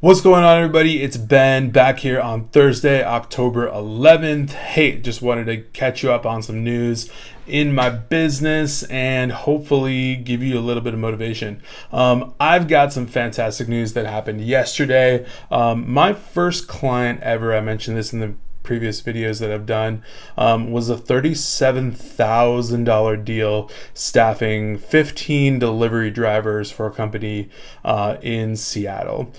What's going on, everybody? It's Ben back here on Thursday, October 11th. Hey, just wanted to catch you up on some news in my business and hopefully give you a little bit of motivation. I've got some fantastic news that happened yesterday. My first client ever, I mentioned this in the previous videos that I've done, was a $37,000 deal staffing 15 delivery drivers for a company in Seattle.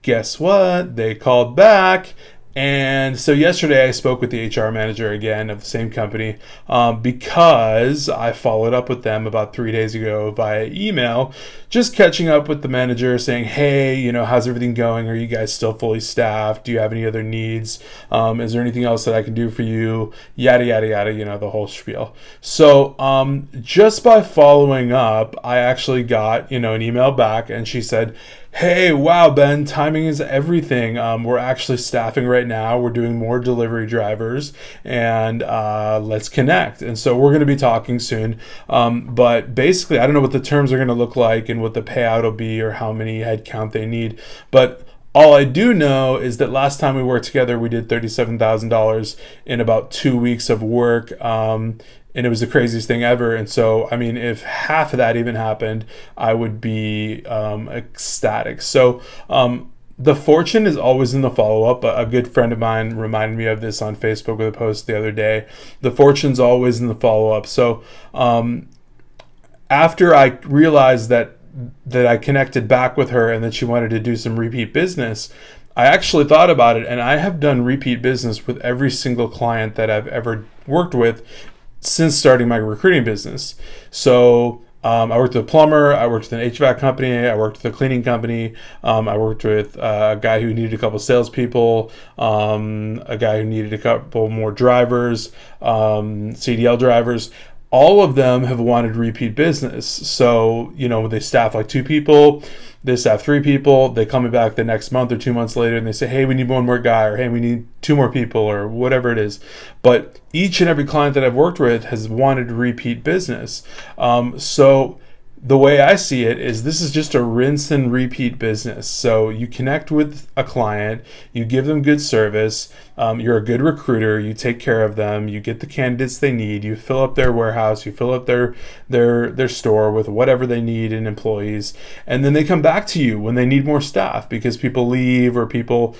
Guess what? They called back. And so yesterday I spoke with the HR manager again of the same company because I followed up with them about 3 days ago via email, just catching up with the manager saying, hey, how's everything going? Are you guys still fully staffed? Do you have any other needs? Is there anything else that I can do for you? Yada, yada, yada, the whole spiel. So just by following up, I actually got, an email back, and she said, hey, wow, Ben, timing is everything. We're actually staffing right now. We're doing more delivery drivers, and let's connect. And so we're going to be talking soon. But basically, I don't know what the terms are going to look like and what the payout will be or how many headcount they need. But all I do know is that last time we worked together, we did $37,000 in about 2 weeks of work. And it was the craziest thing ever. And so, if half of that even happened, I would be ecstatic. So the fortune is always in the follow-up. A good friend of mine reminded me of this on Facebook with a post the other day. The fortune's always in the follow-up. So after I realized that I connected back with her and that she wanted to do some repeat business, I actually thought about it, and I have done repeat business with every single client that I've ever worked with since starting my recruiting business. So I worked with a plumber, I worked with an HVAC company, I worked with a cleaning company, I worked with a guy who needed a couple salespeople, a guy who needed a couple more drivers, CDL drivers. All of them have wanted repeat business. So, they staff like 2 people, they staff 3 people, they come back the next month or 2 months later and they say, hey, we need one more guy, or hey, we need 2 more people, or whatever it is. But each and every client that I've worked with has wanted repeat business. So the way I see it is this is just a rinse and repeat business. So you connect with a client, you give them good service, you're a good recruiter, you take care of them, you get the candidates they need, you fill up their warehouse, you fill up their store with whatever they need in employees, and then they come back to you when they need more staff because people leave or people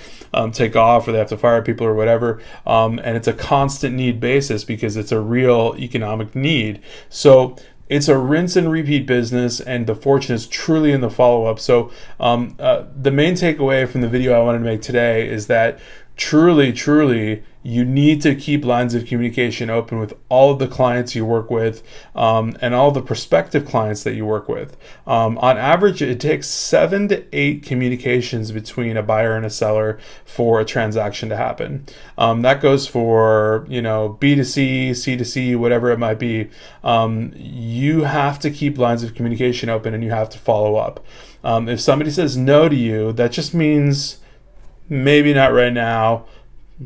take off or they have to fire people or whatever, and it's a constant need basis because it's a real economic need. So it's a rinse and repeat business, and the fortune is truly in the follow-up. So the main takeaway from the video I wanted to make today is that truly, you need to keep lines of communication open with all of the clients you work with and all the prospective clients that you work with. On average, it takes 7 to 8 communications between a buyer and a seller for a transaction to happen. That goes for, B2C, C2C, whatever it might be. You have to keep lines of communication open and you have to follow up. If somebody says no to you, that just means maybe not right now,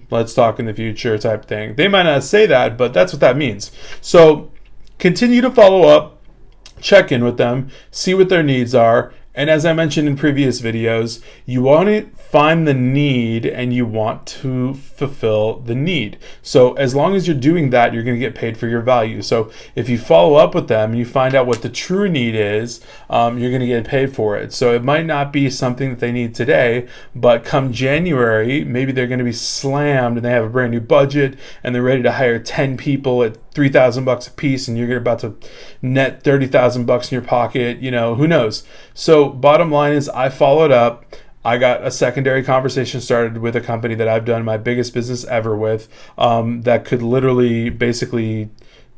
let's talk in the future type thing. They might not say that, but that's what that means. So continue to follow up, check in with them, see what their needs are. And as I mentioned in previous videos, you want to find the need and you want to fulfill the need. So as long as you're doing that, you're going to get paid for your value. So if you follow up with them and you find out what the true need is, you're going to get paid for it. So it might not be something that they need today, but come January, maybe they're going to be slammed and they have a brand new budget and they're ready to hire 10 people at $3,000 a piece, and you're about to net $30,000 in your pocket. Who knows? So bottom line is, I followed up. I got a secondary conversation started with a company that I've done my biggest business ever with, that could literally basically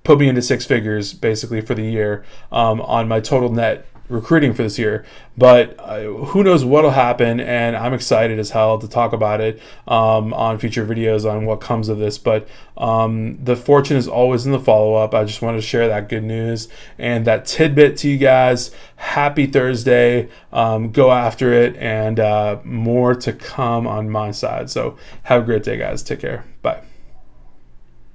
put me into 6 figures basically for the year on my total net recruiting for this year. But who knows what'll happen, and I'm excited as hell to talk about it on future videos on what comes of this. But the fortune is always in the follow-up. I just wanted to share that good news and that tidbit to you guys. Happy Thursday. Go after it, and more to come on my side. So have a great day, guys. Take care. Bye.